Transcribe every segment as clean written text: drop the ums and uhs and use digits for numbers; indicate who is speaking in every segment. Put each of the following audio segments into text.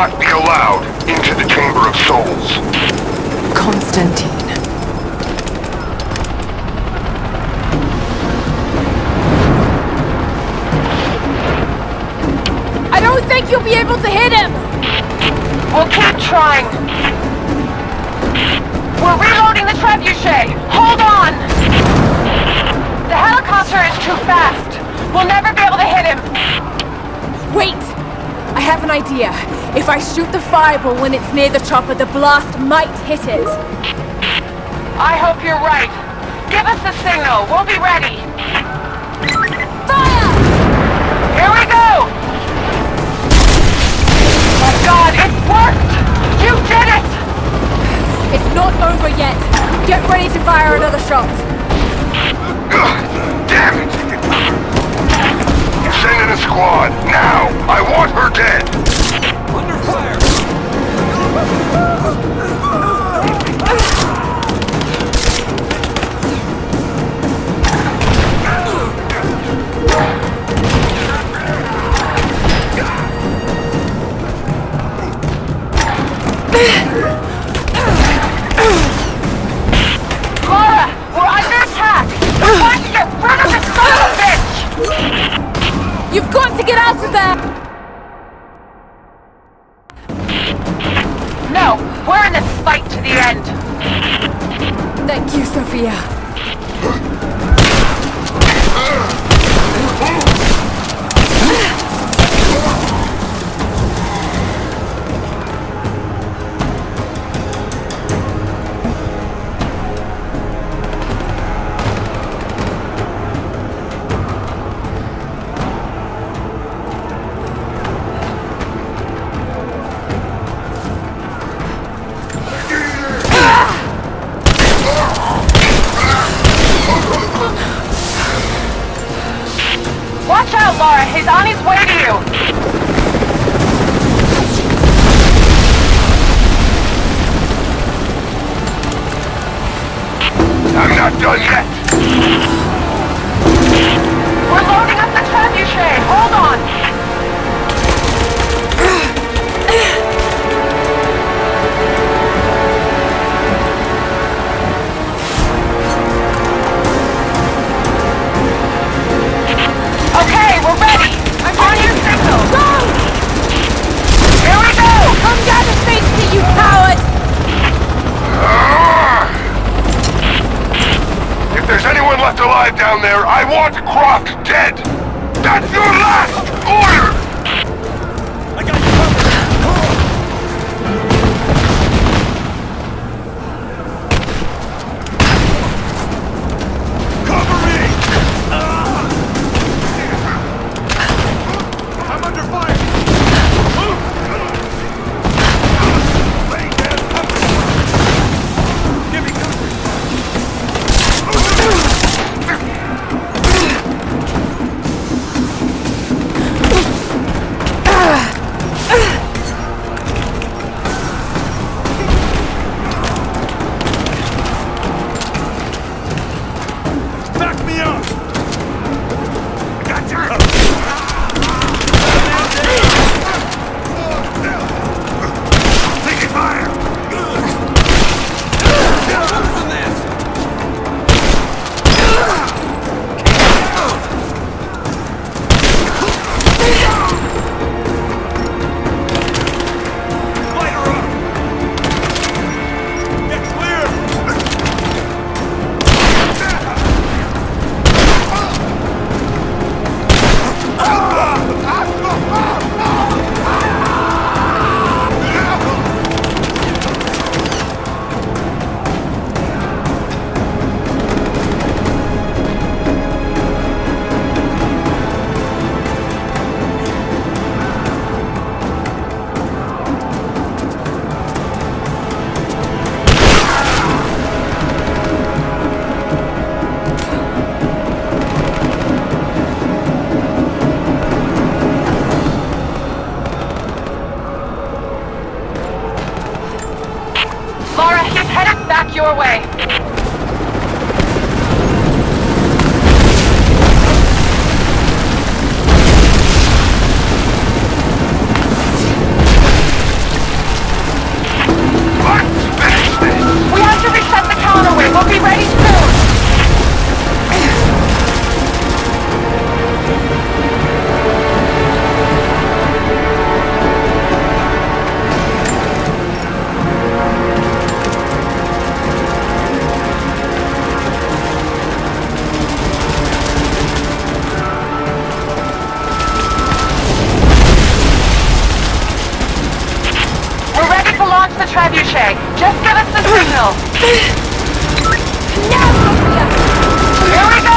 Speaker 1: not be allowed into the Chamber of Souls.
Speaker 2: Constantine.
Speaker 3: I don't think you'll be able to hit him!
Speaker 4: We'll keep trying. We're reloading the trebuchet! Hold on! The helicopter is too fast. We'll never be able to hit him.
Speaker 3: Wait! I have an idea. If I shoot the fireball when it's near the chopper, the blast might hit it.
Speaker 4: I hope you're right. Give us the signal. We'll be ready.
Speaker 3: Fire!
Speaker 4: Here we go! My God, it worked! You did it!
Speaker 3: It's not over yet. Get ready to fire another shot.
Speaker 1: Damn it! Send in a squad, now! I want her dead!
Speaker 5: Under fire!
Speaker 4: Laura, we're under attack! We're trying to get rid of this son of a bitch!
Speaker 3: You've got to get out of there!
Speaker 4: No, we're in this fight to the end.
Speaker 3: Thank you, Sophia.
Speaker 4: Watch out, Laura. He's on his way to you.
Speaker 1: I'm not done yet!
Speaker 4: We're loading up the trebuchet. Hold on. Okay, we're ready. I'm on your signal.
Speaker 3: Go!
Speaker 4: Here we go.
Speaker 3: Come down and face me, you coward!
Speaker 1: If there's anyone left alive down there, I want Croc dead! That's your last order!
Speaker 5: I got you covered! Cover me! I'm under fire! Lay down, cover! Give me cover! Back me up! I got you covered! Taking fire! Cover than this! Light her up! Get clear!
Speaker 4: Laura, he's headed back your way. approach the trebuchet. Just give us the signal.
Speaker 3: Now, Sophia!
Speaker 4: Here we go!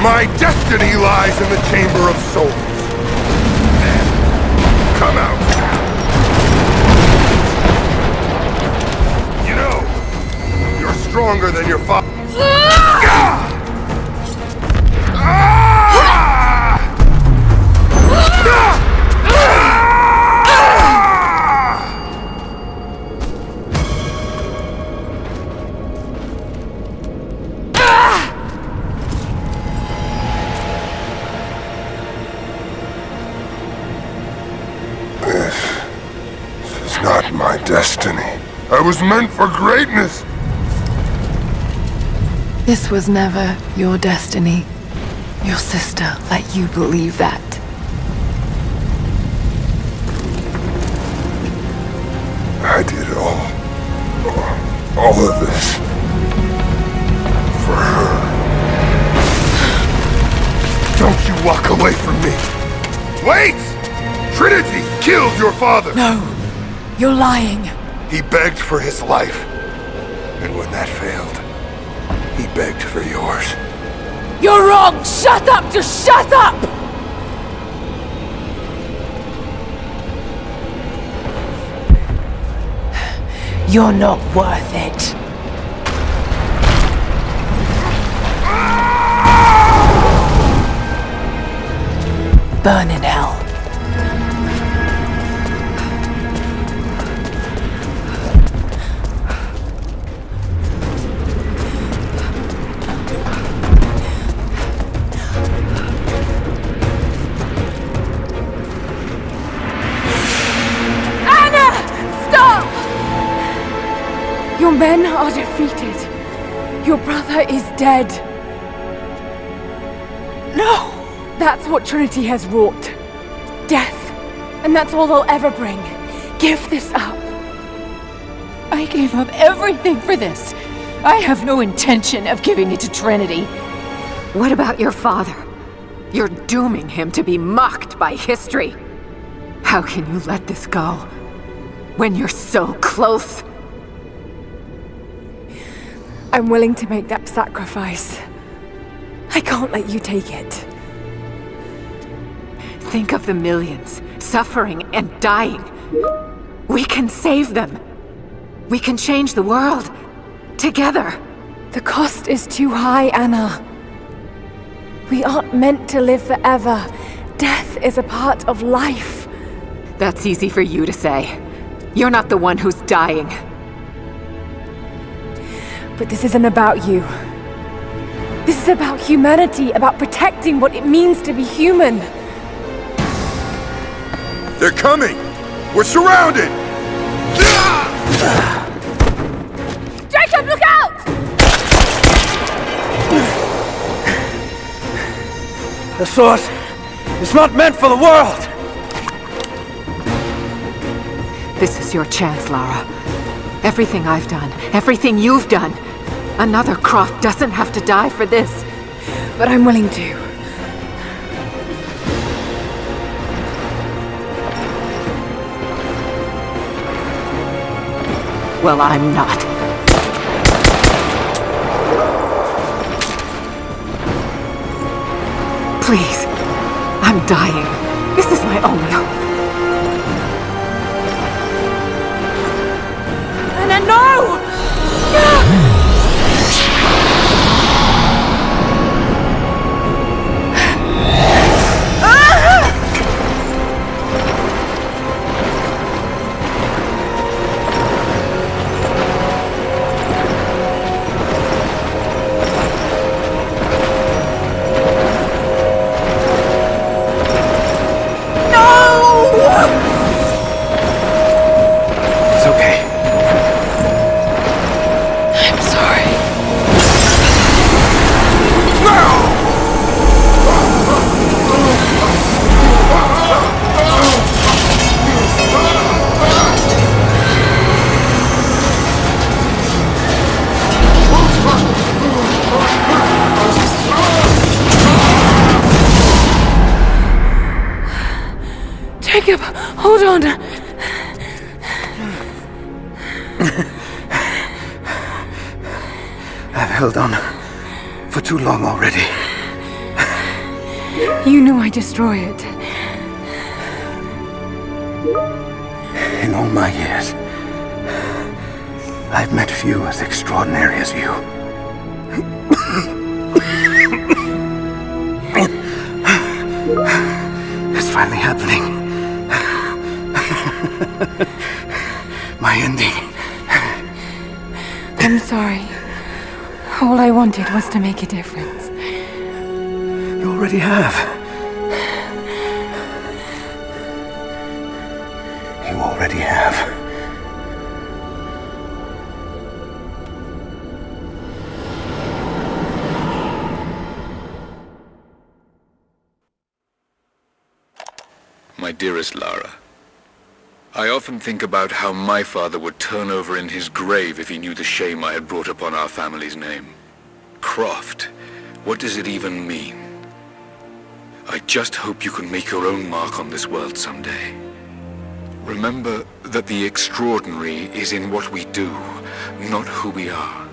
Speaker 1: My destiny lies in the Chamber of Souls. Then, come out. You know, you're stronger than your father. This is not my destiny. I was meant for greatness.
Speaker 2: This was never your destiny. Your sister let you believe that.
Speaker 1: I did all of this for her. Don't you walk away from me. Wait! Trinity killed your father!
Speaker 2: No, you're lying.
Speaker 1: He begged for his life. And when that failed, he begged for yours.
Speaker 3: You're wrong! Shut up! Just shut up!
Speaker 2: You're not worth it. Burn in hell.
Speaker 3: Your men are defeated. Your brother is dead.
Speaker 2: No!
Speaker 3: That's what Trinity has wrought. Death. And that's all they'll ever bring. Give this up.
Speaker 6: I gave up everything for this. I have no intention of giving it to Trinity.
Speaker 7: What about your father? You're dooming him to be mocked by history. How can you let this go? When you're so close?
Speaker 3: I'm willing to make that sacrifice. I can't let you take it.
Speaker 7: Think of the millions suffering and dying. We can save them. We can change the world. Together.
Speaker 3: The cost is too high, Anna. We aren't meant to live forever. Death is a part of life.
Speaker 7: That's easy for you to say. You're not the one who's dying.
Speaker 3: But this isn't about you. This is about humanity, about protecting what it means to be human.
Speaker 5: They're coming! We're surrounded!
Speaker 3: Jacob, look out!
Speaker 8: The sword is not meant for the world!
Speaker 7: This is your chance, Lara. Everything I've done, everything you've done. Another Croft doesn't have to die for this.
Speaker 3: But I'm willing to.
Speaker 7: Well, I'm not. Please. I'm dying. This is my only hope.
Speaker 3: Anna, no!
Speaker 8: It's okay.
Speaker 2: I'm sorry.
Speaker 3: Jacob, hold on.
Speaker 8: I've held on for too long already.
Speaker 3: You knew I'd destroy it.
Speaker 8: In all my years, I've met few as extraordinary as you. It's finally happening. My ending.
Speaker 3: I'm sorry. All I wanted was to make a difference.
Speaker 8: You already have. You already have.
Speaker 1: My dearest Lara, I often think about how my father would turn over in his grave if he knew the shame I had brought upon our family's name. Croft, what does it even mean? I just hope you can make your own mark on this world someday. Remember that the extraordinary is in what we do, not who we are.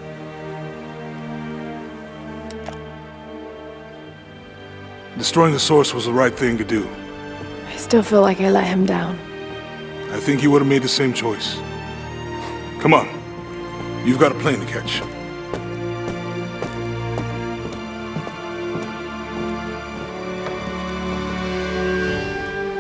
Speaker 5: Destroying the source was the right thing to do.
Speaker 3: I still feel like I let him down.
Speaker 5: I think you would have made the same choice. Come on. You've got a plane to catch.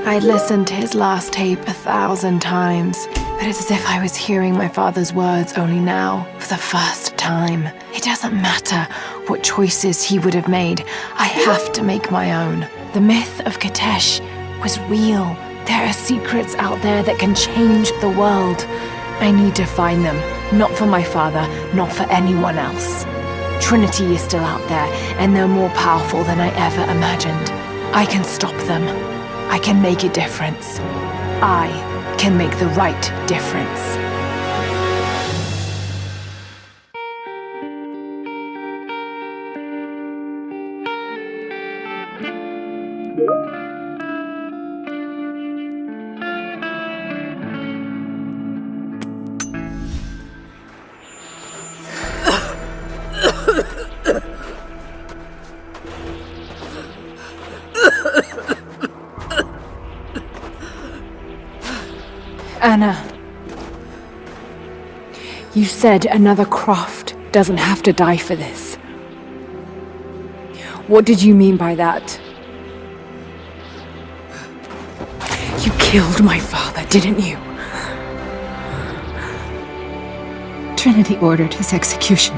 Speaker 2: I'd listened to his last tape 1,000 times, but it's as if I was hearing my father's words only now, for the first time. It doesn't matter what choices he would have made, I have to make my own. The myth of Katesh was real. There are secrets out there that can change the world. I need to find them, not for my father, not for anyone else. Trinity is still out there, and they're more powerful than I ever imagined. I can stop them. I can make a difference. I can make the right difference.
Speaker 3: Anna, you said another Croft doesn't have to die for this. What did you mean by that? You killed my father, didn't you?
Speaker 6: Trinity ordered his execution.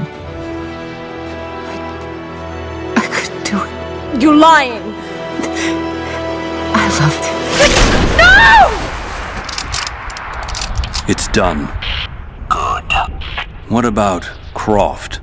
Speaker 6: I couldn't do it.
Speaker 3: You're lying!
Speaker 6: I loved him.
Speaker 3: No!
Speaker 9: It's done. Good. What about Croft?